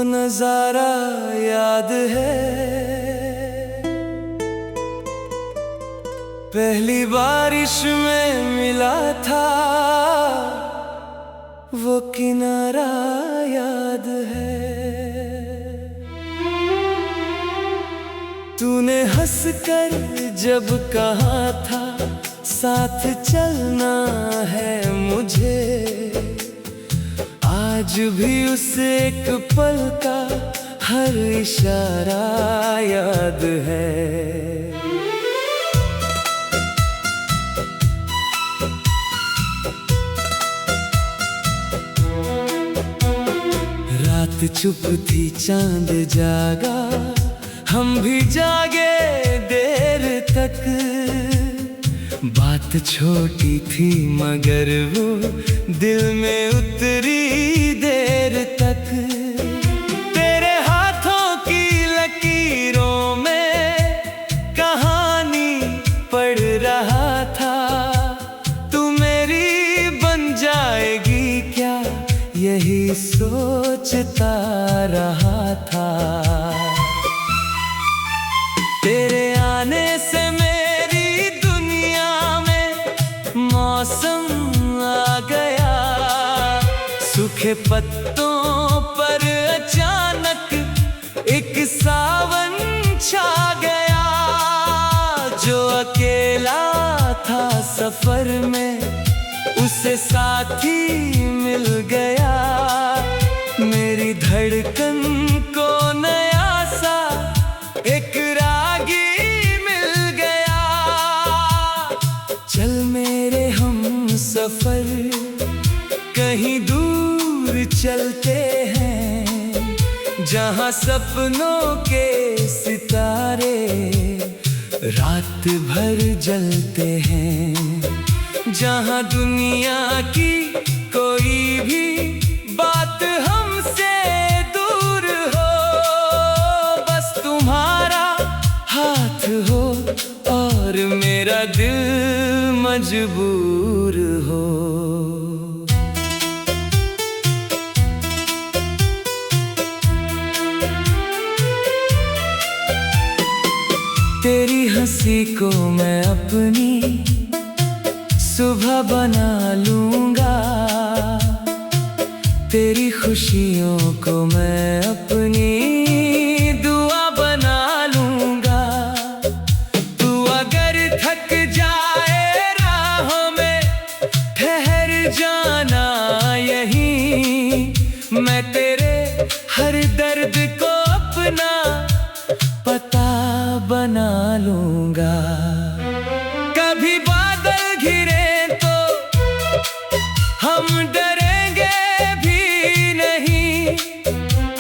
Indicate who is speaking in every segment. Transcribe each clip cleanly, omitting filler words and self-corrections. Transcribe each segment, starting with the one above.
Speaker 1: नजारा याद है, पहली बारिश में मिला था वो किनारा याद है। तूने हंसकर जब कहा था साथ चलना है मुझे, आज भी उस एक पल का हर इशारा याद है। रात चुप थी चांद जागा, हम भी जागे देर तक। बात छोटी थी मगर वो दिल में उतरी देर तक। तेरे हाथों की लकीरों में कहानी पढ़ रहा था, तू मेरी बन जाएगी क्या यही सोचता रहा था। तेरे आने से मेरी दुनिया में मौसम आ गया, सूखे पत्तों पर अचानक एक सावन छा गया। जो अकेला था सफर में उसे साथी मिल गया, मेरी धड़कन को नया सा एक रागी मिल गया। चल मेरे हम सफर कहीं दूर चलते हैं, जहां सपनों के सितारे रात भर जलते हैं, जहां दुनिया की कोई भी बात हमसे दूर हो, बस तुम्हारा हाथ हो और मेरा दिल मजबूर हो। तेरी हंसी को मैं अपनी सुबह बना लूंगा, तेरी खुशियों को मैं अपनी दुआ बना लूंगा। तू अगर थक जाए राहों में ठहर जाना यहीं, मैं तेरे हर दर्द को अपना पता बना लूंगा। कभी बादल घिरे तो हम डरेंगे भी नहीं,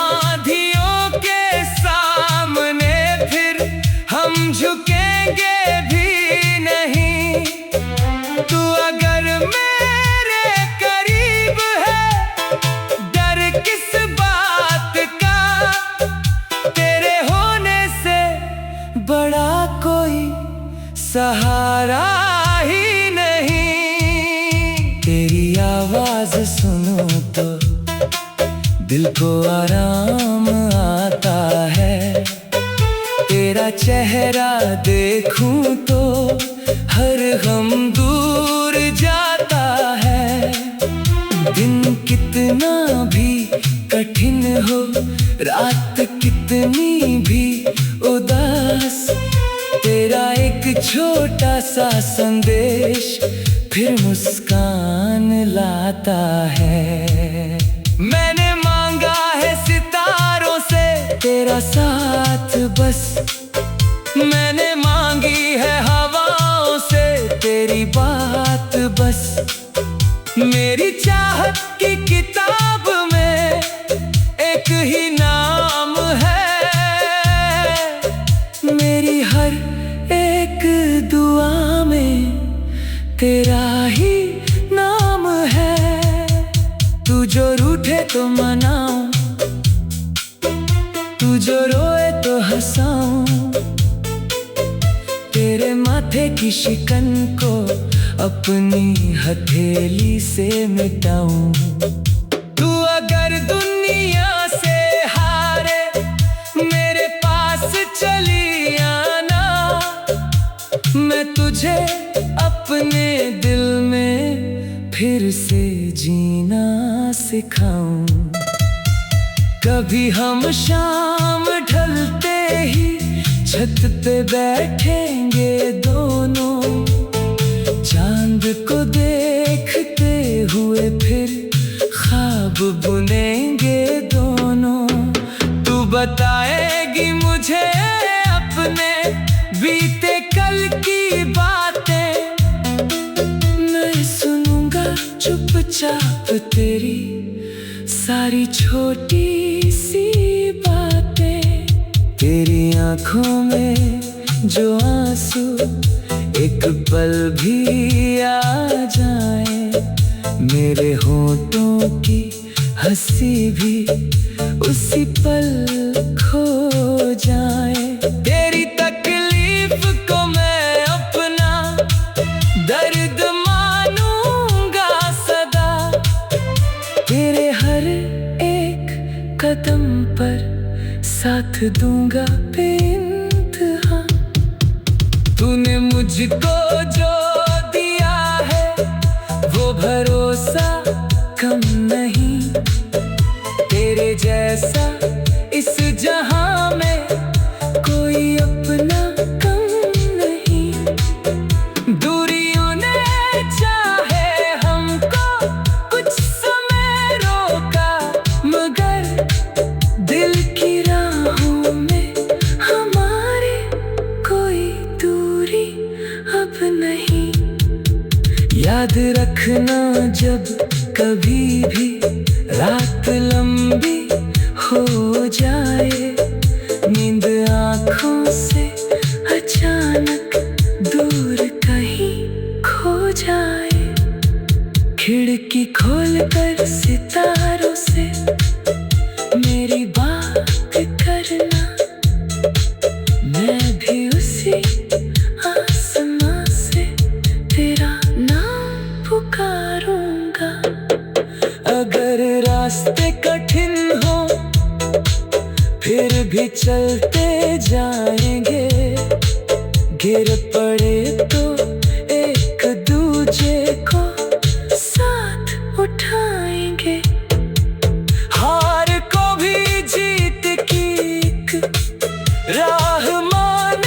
Speaker 1: आंधियों के सामने फिर हम झुकेंगे भी नहीं। तू अगर मेरे करीब है डर किस बात का, तेरे होने से बड़ा कोई सहारा ही नहीं। तेरी आवाज सुनो तो दिल को आराम आता है, तेरा चेहरा देखूं तो हर गम दूर जाता है। दिन कितना भी कठिन हो, रात कितनी भी उदास, तेरा एक छोटा सा संदेश फिर मुस्कान लाता है। मैंने मांगा है सितारों से तेरा साथ बस, मैंने मांगी है हवाओं से तेरी बात बस। मेरी चाहत की किताब में एक ही नाम है, मेरी हर एक दुआ में तेरा ही नाम है। तू जो रूठे तो मनाऊं, तू जो रोए तो हंसाऊं, तेरे माथे की शिकन को अपनी हथेली से मिटाऊं। तू अगर दुनिया से हार मुझे अपने दिल में फिर से जीना सिखाऊं। कभी हम शाम ढलते ही छत पे बैठेंगे दोनों, चांद को देखते हुए फिर ख्वाब बुनेंगे दोनों। तू बताएगी मुझे अपने बीते कल की बातें, मैं सुनूंगा चुपचाप तेरी सारी छोटी सी बातें। तेरी आंखों में जो आंसू एक पल भी आ जाए, मेरे होठों की हंसी भी उसी पल खो जाए। तेरी तकलीफ को मैं अपना दर्द मानूंगा सदा, तेरे हर एक कदम पर साथ दूंगा बेइंतहा। तूने मुझको जो दिया है वो भरोसा कम नहीं, तेरे जैसा इस जहां में कोई अपना कम नहीं। दूरियों ने चाहे हमको कुछ समय रोका, मगर दिल की राहों में हमारे कोई दूरी अब नहीं। याद रखना जब कभी भी रात लंबी हो जाए, नींद आँखों से अचानक दूर कहीं खो जाए, खिड़की खोलकर सितारों से मेरी बात करना, मैं भी उसी आसमां से तेरा नाम पुकारूंगा। अगर रास्ते कठिन हो फिर भी चलते जाएंगे, गिर पड़े तो एक दूजे को साथ उठाएंगे। हार को भी जीत की एक राह मान।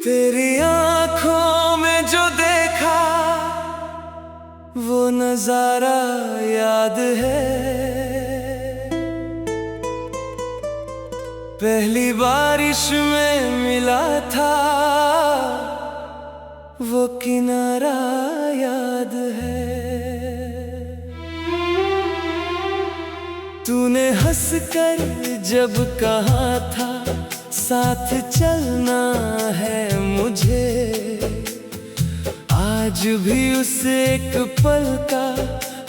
Speaker 1: तेरी आंखों में जो देखा वो नजारा याद है, पहली बारिश में मिला था वो किनारा याद है। तूने हंसकर जब कहा था साथ चलना है मुझे, आज भी उस एक पल का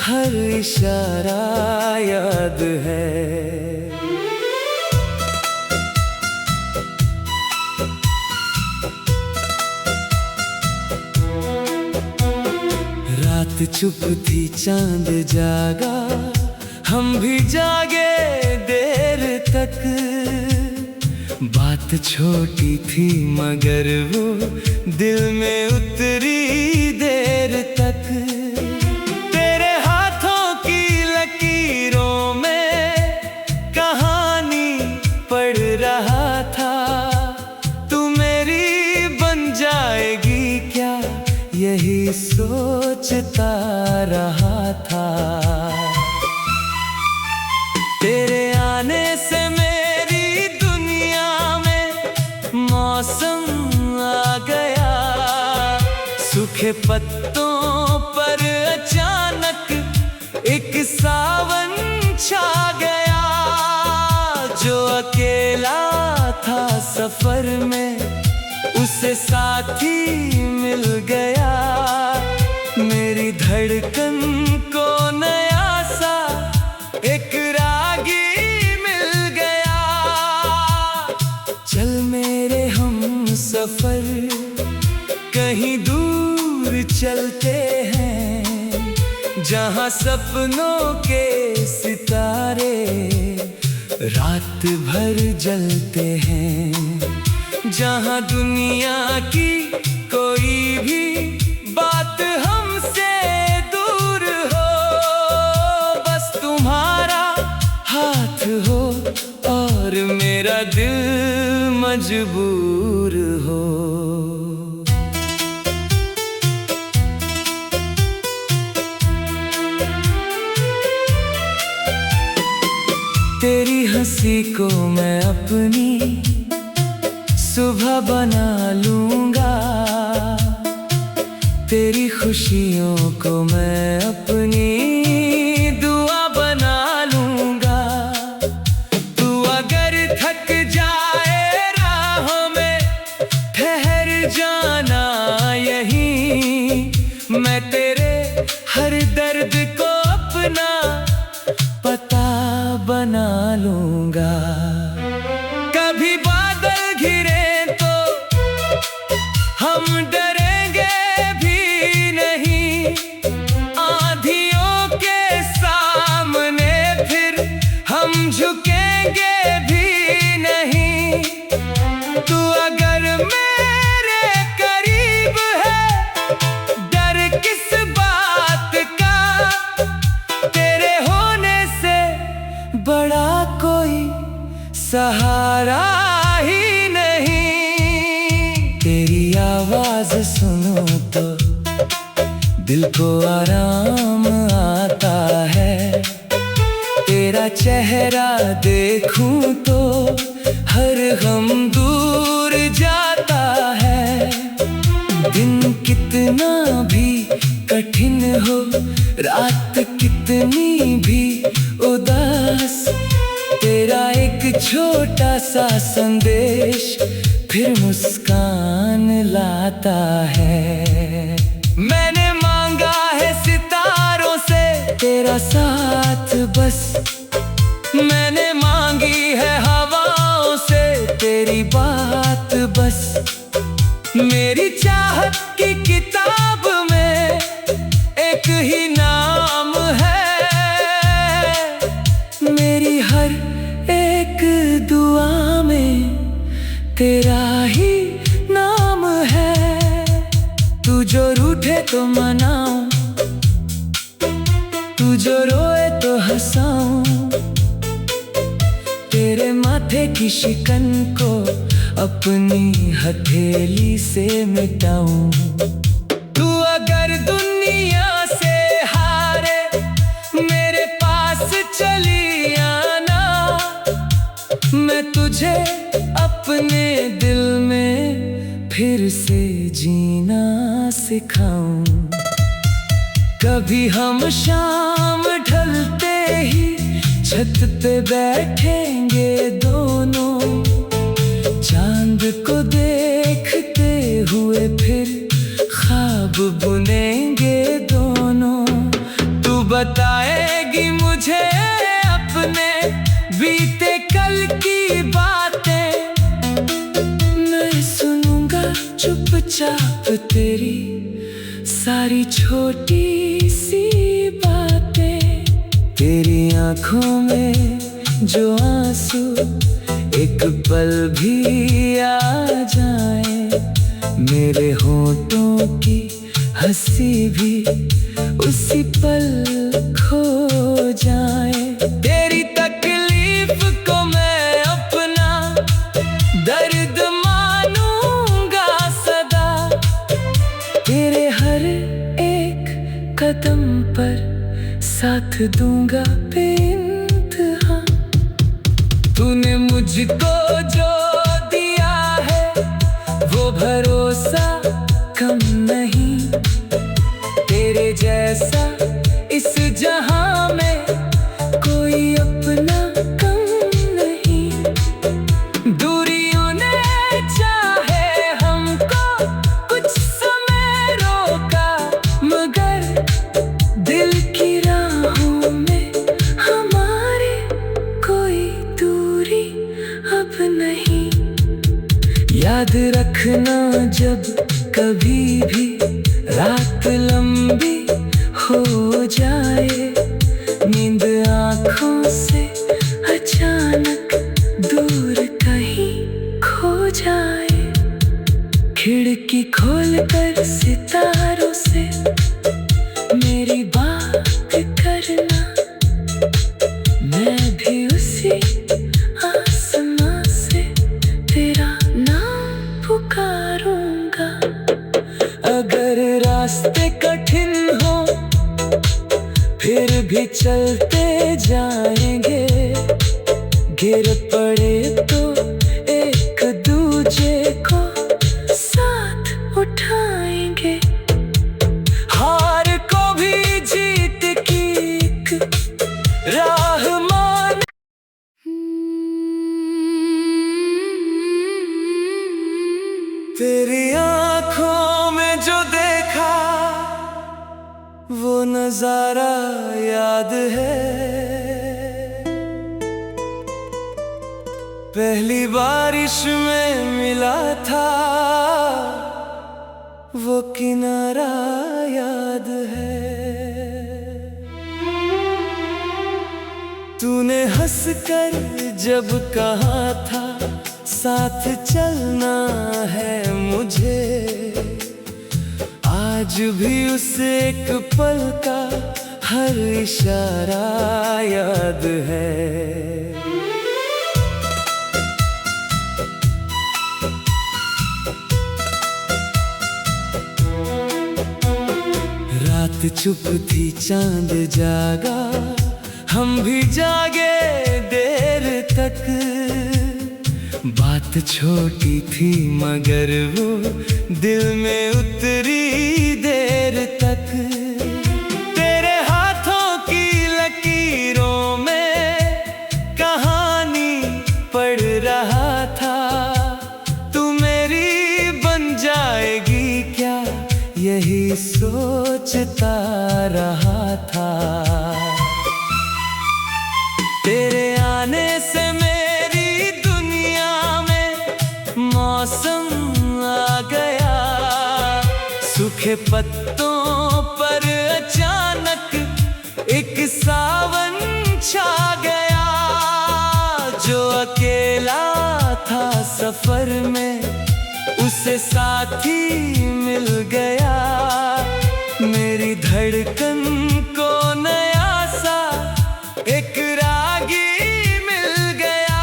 Speaker 1: हर इशारा याद है। रात चुप थी चांद जागा, हम भी जागे देर तक। बात छोटी थी मगर वो दिल में उतरी देर तक। तेरे हाथों की लकीरों में कहानी पढ़ रहा था, तू मेरी बन जाएगी क्या यही सोचता रहा था। तेरे आने से मेरी दुनिया में मौसम आ गया, सूखे पत्तों पर अचानक एक सावन छा गया। जो अकेला था सफर में उसे साथी मिल गया, मेरी धड़कन को नया सा एक रागी मिल गया। चल मेरे हम सफर कहीं दूर चलते हैं, जहां सपनों के सितारे रात भर जलते हैं, जहां दुनिया की कोई भी बात हमसे दूर हो, बस तुम्हारा हाथ हो और मेरा दिल मजबूर हो। तेरी हंसी को मैं अपनी सुबह बना लूंगा, तेरी खुशियों को मैं अपनी दुआ बना लूंगा। तू अगर थक जाए राहों में, ठहर जाना यहीं, मैं तेरे हर दर्द को अपना पता बना लूंगा। कभी बादल घिरे तो हम डरेंगे भी नहीं, आंधियों के सामने फिर हम झुकेंगे भी नहीं। तू अगर मेरे करीब है, डर किस बात का, तेरे होने से बड़ा कोई सहारा ही नहीं। तेरी आवाज सुनो तो दिल को आराम आता है, तेरा चेहरा देखूं तो हर गम दूर जाता है। दिन कितना भी कठिन हो, रात कितनी भी उदास, तेरा एक छोटा सा संदेश फिर मुस्कान लाता है। मैंने मांगा है सितारों से तेरा साथ बस, मैंने मांगी है हवाओं से तेरी बात बस। मेरी चाहत की किताब में एक ही नाम है, मेरी हर एक दुआ में तेरा ही नाम है। तू जो रूठे तो मनाऊं, तू जो रोए तो हंसाऊं, तेरे माथे की शिकन को अपनी हथेली से मिटाऊं। तू अगर दुनिया से हारे, मेरे पास चली आना, मैं तुझे अपने दिल में फिर से जीना सिखाऊं। कभी हम शाम ढलते ही छत पे बैठेंगे दोनों, चांद को देखते हुए फिर ख्वाब बुनेंगे दोनों। तू बताएगी मुझे अपने बीते कल की बातें, मैं सुनूंगा चुपचाप तेरी सारी छोटी सी बातें। तेरी आंखों में जो आंसू एक पल भी आ जाए, मेरे होठों की हंसी भी उसी पल खो जाए। तेरी तकलीफ को मैं अपना दर्द मानूंगा सदा, तेरे हर एक कदम पर साथ दूंगा बेइंतहा। तूने मुझको जो दिया है वो भरोसा कम नहीं, तेरे जैसा इस जहां में कोई अपना कम नहीं। दूरियों ने चाहे हमको कुछ समय रोका, मगर दिल की राहों में हमारे कोई दूरी अब नहीं। याद रखना जब कभी भी रात लंबी हो जाए, नींद आँखों से अचानक
Speaker 2: अचानक दूर कहीं खो जाए। खिड़की खोलकर सितारों से मेरी बात करना, मैं भी उसी आसमां से तेरा नाम पुकारूंगा। अगर रास्ते कठिन हो फिर भी चलते जाएंगे, गिर पड़े तो एक दूजे को साथ उठाएंगे। हार को भी जीत की एक राह मान। तेरी आंखों में जो देखा वो नजारा याद है। पहली बारिश में मिला था वो किनारा याद है। तूने हंसकर जब कहा था साथ चलना है मुझे, आज भी उस एक पल का हर इशारा याद है। रात चुप थी चांद जागा, हम भी जागे देर तक। बात छोटी थी मगर वो दिल में उतरी देर तक। तेरे हाथों की लकीरों में कहानी पढ़ रहा था। तू मेरी बन जाएगी क्या यही सोचता रहा था। तेरे आने से मेरी दुनिया में मौसम आ गया। सूखे पत्तों पर अचानक एक सावन छा गया। जो अकेला था सफर में उसे साथी मिल गया। मेरी धड़कन को नया सा एक रागी मिल गया।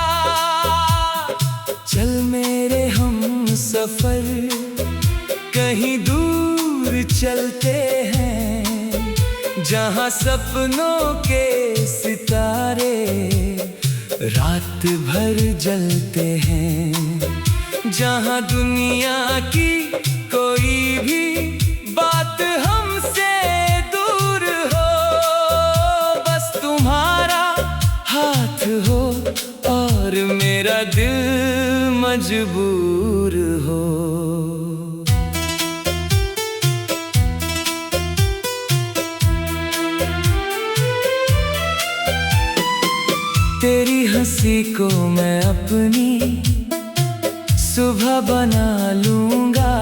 Speaker 2: चल मेरे हम सफर कहीं दूर चलते हैं, जहां सपनों के सितारे रात भर जलते हैं। जहां दुनिया की कोई भी बात हमसे दूर हो, बस तुम्हारा हाथ हो और मेरा दिल मजबूर हो। तेरी हंसी को मैं अपनी सुबह बना लूंगा।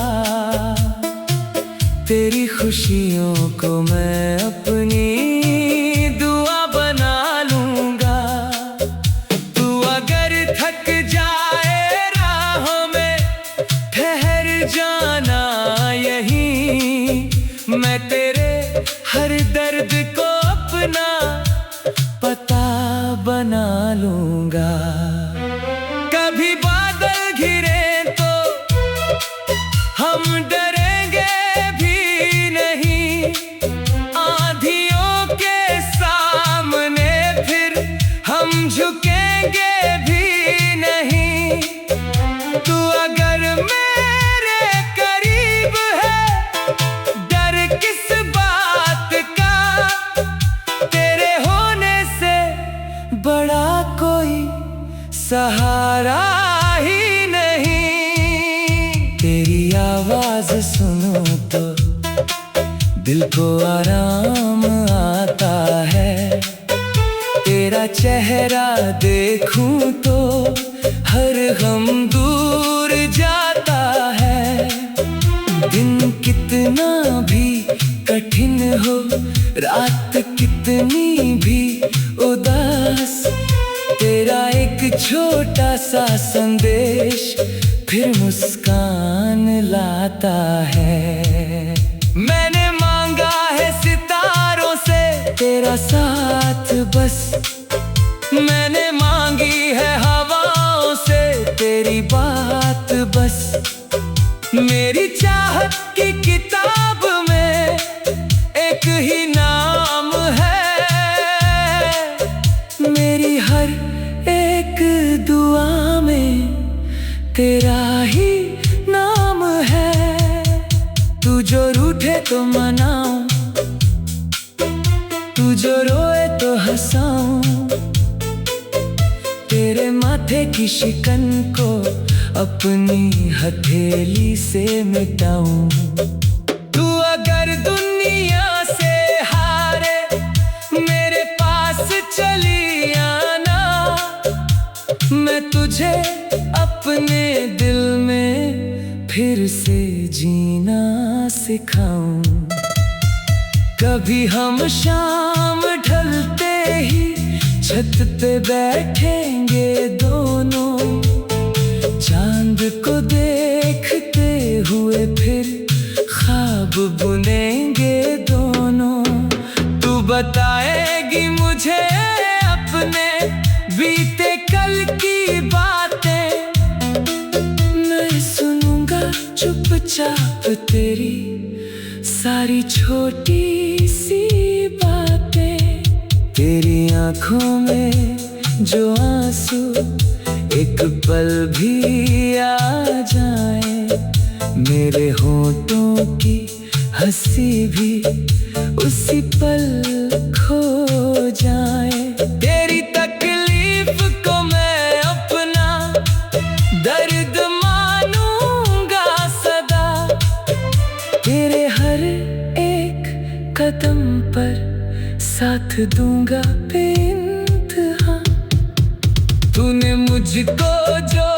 Speaker 2: तेरी खुशियों को मैं अपनी दुआ बना लूंगा। तू अगर थक जाए राहों में ठहर जाना यहीं। मैं तेरे हर दर्द को अपना पता बना लूंगा। कभी बादल घिरे तो हम डरेंगे भी नहीं। आंधियों के सामने फिर हम झुकेंगे भी नहीं। तू अगर मेरे करीब है डर किस बात का। तेरे होने से बड़ा कोई सहारा ही नहीं। तेरी आवाज सुनो तो दिल को आराम आता है। तेरा चेहरा देखूं तो हर गम दूर जाता है। दिन कितना भी कठिन हो, रात कितनी भी उदास, तेरा एक
Speaker 1: छोटा सा संदेश फिर मुस्कान लाता है। मैंने मांगा है सितारों से तेरा साथ बस, मैंने मांगी है हवाओं से तेरी बात बस। मेरी चाहत की किताब में एक ही नाम है, मेरी हर एक दुआ में तेरा ही नाम है। तू जो रूठे तो मनाऊं, तू जो रोए तो हंसाऊं, तेरे माथे की शिकन को अपनी हथेली से मिटाऊं। तू अगर दुनिया से हारे मेरे पास चली आना, मैं तुझे अपने दिल में फिर से जीना सिखाऊं। कभी हम शाम ढलते ही छत पे बैठेंगे दोनों, चांद को देखते हुए फिर ख्वाब बुनेंगे दोनों। तू बताएगी मुझे अपने बीते कल की बातें, मैं सुनूंगा चुपचाप तेरी सारी छोटी सी बातें। तेरी आंखों में जो आंसू एक पल भी आ जाए, मेरे होठों की हंसी भी उसी पल खो जाए। तेरी तकलीफ को मैं अपना दर्द मानूंगा सदा, तेरे हर एक कदम पर साथ दूंगा बेइंतहा। तूने मुझको जो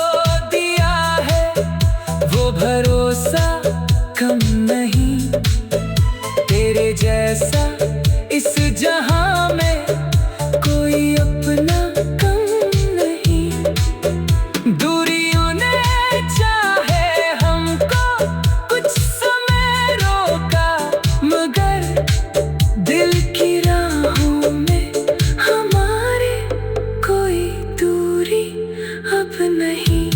Speaker 1: दिया है वो भरोसा कम नहीं, तेरे जैसा इस जहां में कोई अपना कम नहीं। दूरियों ने चाहे हमको कुछ समय रोका, मगर दिल की राहों में हमारे कोई दूरी अब नहीं।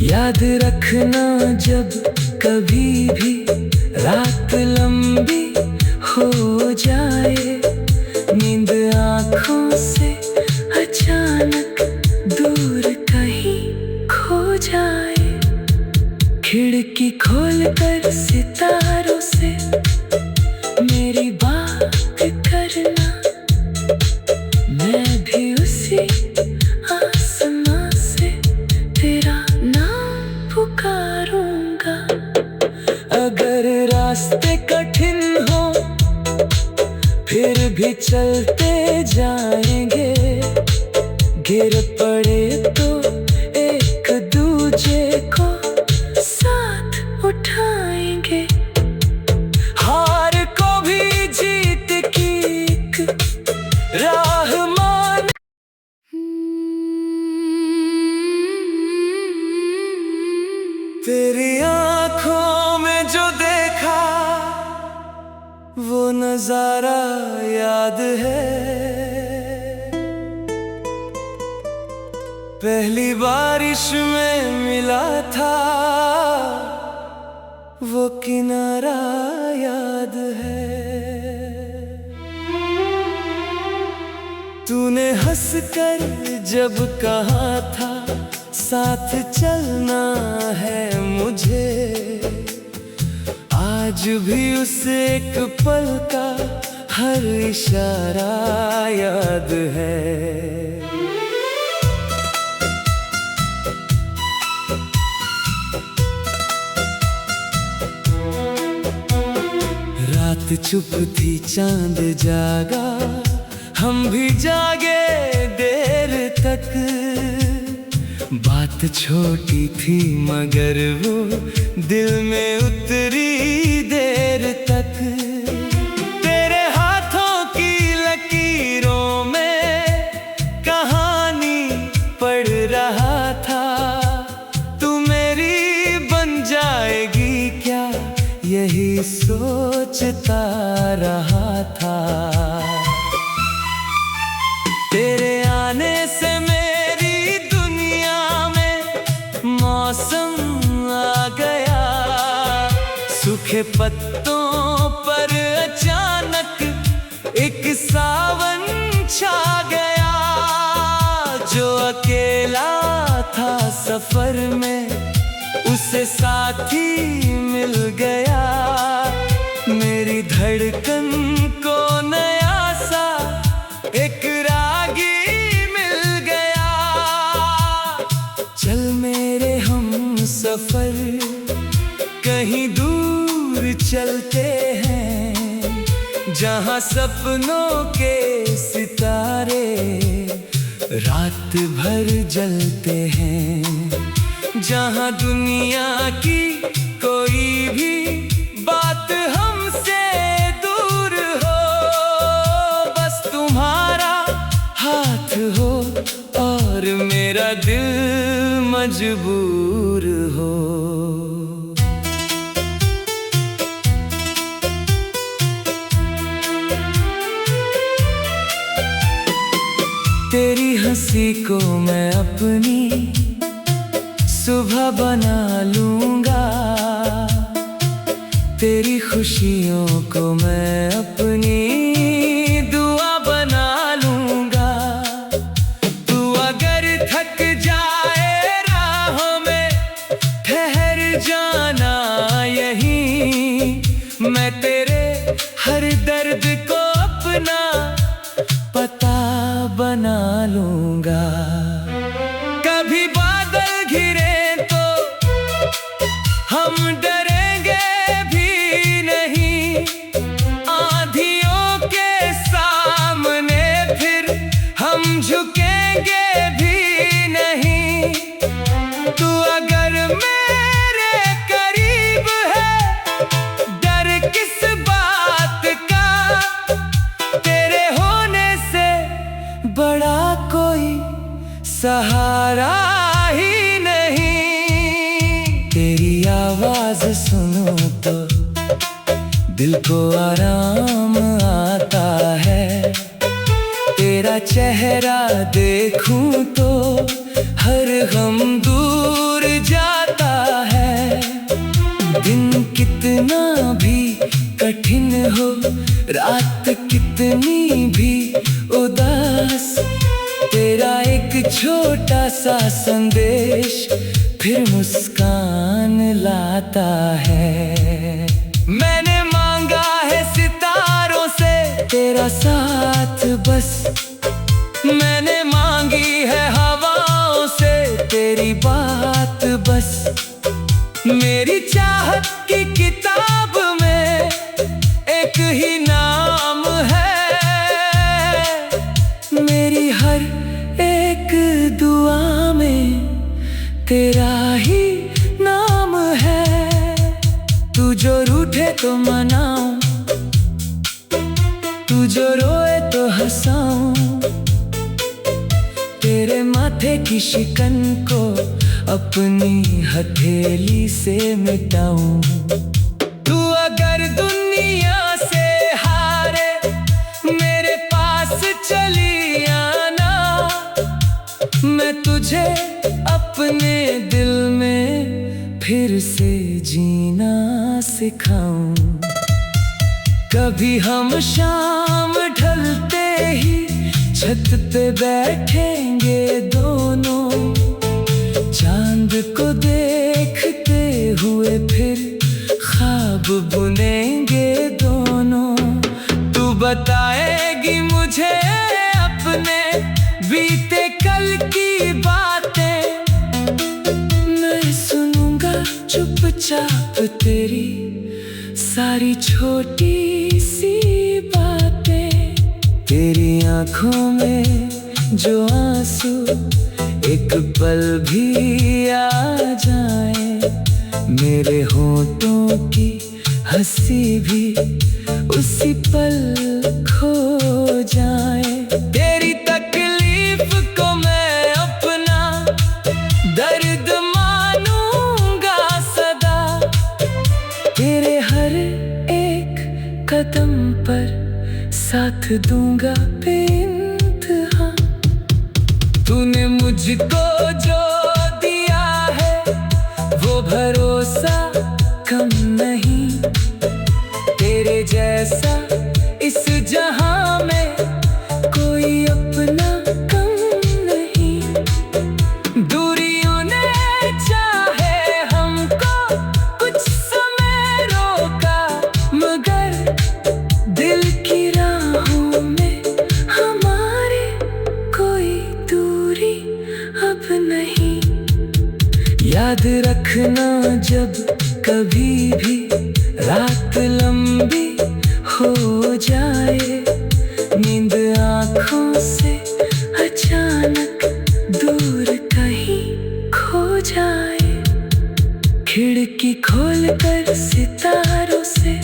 Speaker 1: याद रखना जब कभी भी रात लंबी हो जाए, नींद आँखों से अचानक दूर कहीं खो जाए, खिड़की खोलकर सितारों से मेरी बात करना, मैं भी उसी आसमां से तेरा नाम पुकारूंगा। अगर रास्ते कठिन हो फिर भी चलते जाएंगे, गिर पड़े तो एक दूजे को साथ उठाएंगे। हार को भी जीत की एक राह मान। तेरी आंखों में जो देखा वो नजारा याद है, पहली बारिश में मिला था वो किनारा याद है। तूने हंसकर जब कहा था साथ चलना है मुझे, आज भी उस एक पल का हर इशारा याद है। रात चुप थी चांद जागा, हम भी जागे देर तक, बात छोटी थी मगर वो दिल में उतरी देर तक। तेरे हाथों की लकीरों में कहानी
Speaker 2: सोचता रहा था। तेरे आने से मेरी दुनिया में मौसम आ गया। सूखे पत्तों पर अचानक एक सावन छा गया। जो अकेला था सफर में उसे साथी मिल गया। मेरी धड़कन को नया सा एक रागी मिल गया। चल मेरे हम सफर कहीं दूर चलते हैं, जहां सपनों के सितारे रात भर जलते हैं। जहां दुनिया की कोई भी बात हमसे दूर हो, बस तुम्हारा हाथ हो और मेरा दिल मजबूर हो। तेरी हंसी को मैं अपनी सुबह बना लूंगा। तेरी खुशियों को मैं अपनी दुआ बना लूंगा। तू अगर थक जाए राहों में ठहर जाना यहीं। मैं तेरे हर दर्द को अपना पता बना लूंगा। कभी बादल घिरे तो हम डरेंगे भी नहीं। आंधियों के सामने फिर हम झुकेंगे भी नहीं। तू अगर मेरे करीब है डर किस बात का। तेरे होने से बड़ा कोई सहारा ही नहीं। तेरी आवाज सुनो तो दिल को आराम आता है। तेरा चेहरा देखूं तो हर गम दूर जाता है। दिन कितना भी कठिन हो, रात कितनी भी उदास, तेरा एक छोटा सा संदेश फिर मुस्कान लाता है। मैंने मांगा है सितारों से तेरा साथ बस। मैंने मांगी है हवाओं से तेरी बात बस। मेरी चाहत की किताब में एक ही नाम है। मेरी हर एक दुआ में तेरा ही नाम है। तू जो रूठे तो मनाऊं, तू जो रोए तो हंसाऊं। तेरे माथे की शिकन को अपनी हथेली से मिटाऊं। तू अगर दुनिया से हारे मेरे पास चली आना। मैं तुझे अपने दिल में फिर से जीना सिखाऊं। कभी हम शाम ढलते ही छत पे बैठेंगे दोनों। चांद को देखते हुए फिर ख्वाब बुनेंगे दोनों। तू बताएगी मुझे अपने बीते कल की बातें। मैं सुनूंगा चुपचाप तेरी सारी छोटी सी बातें। तेरी आंखों में जो आंसू एक पल भी आ जाए, मेरे होठों की हंसी भी उसी पल खो जाए। तेरी तकलीफ को मैं अपना दर्द मानूंगा सदा। तेरे हर
Speaker 1: साथ दूंगा बेइंतहा। तूने मुझको जो दिया है वो भरोसा कम नहीं। तेरे जैसा इस जहां में कोई अपना कम नहीं। दूरियों ने चाहे हमको कुछ समय रोका, मगर दिल की राहों में हमारे कोई दूरी अब नहीं। याद रखना जब कभी भी रात लंबी हो जाए, नींद आँखों से अचानक दूर कहीं खो जाए। खिड़की खोलकर सितारों से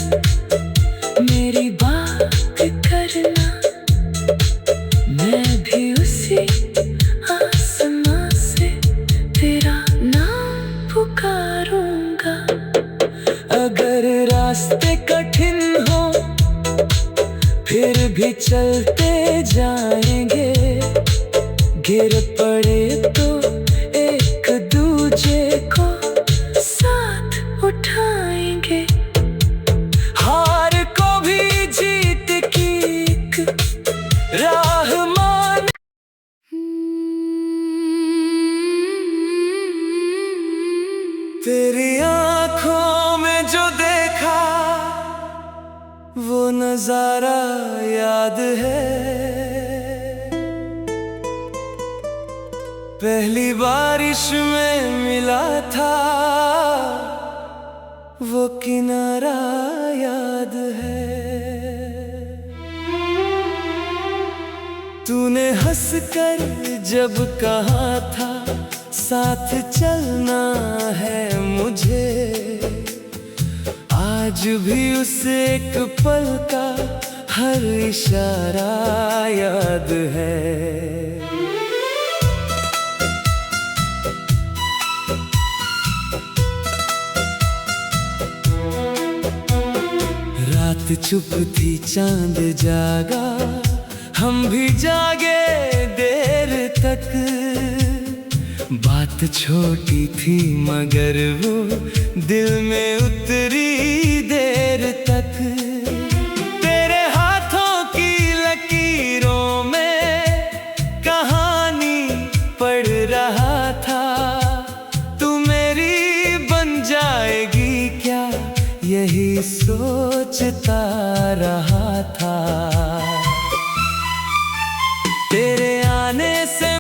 Speaker 1: मेरी बात करना, मैं भी उसी आसमां से तेरा नाम पुकारूंगा। अगर रास्ते कठिन हो फिर भी चलते जाएंगे, गिर पड़े तो एक दूजे को साथ उठाएंगे। हार को भी जीत की एक राह मान।
Speaker 2: तेरी आँखों में जो देखा वो नजारा याद है। पहली बारिश में मिला था वो किनारा याद है। तूने हंसकर जब कहा था साथ चलना है मुझे, आज भी उस एक पल का हर इशारा याद है। रात चुप थी चांद जागा, हम भी जागे देर तक। बात छोटी थी मगर वो दिल में उतरी देर तक। तेरे हाथों की लकीरों में कहानी पढ़ रहा था। तू मेरी बन जाएगी क्या यही सोचता रहा था। तेरे आने से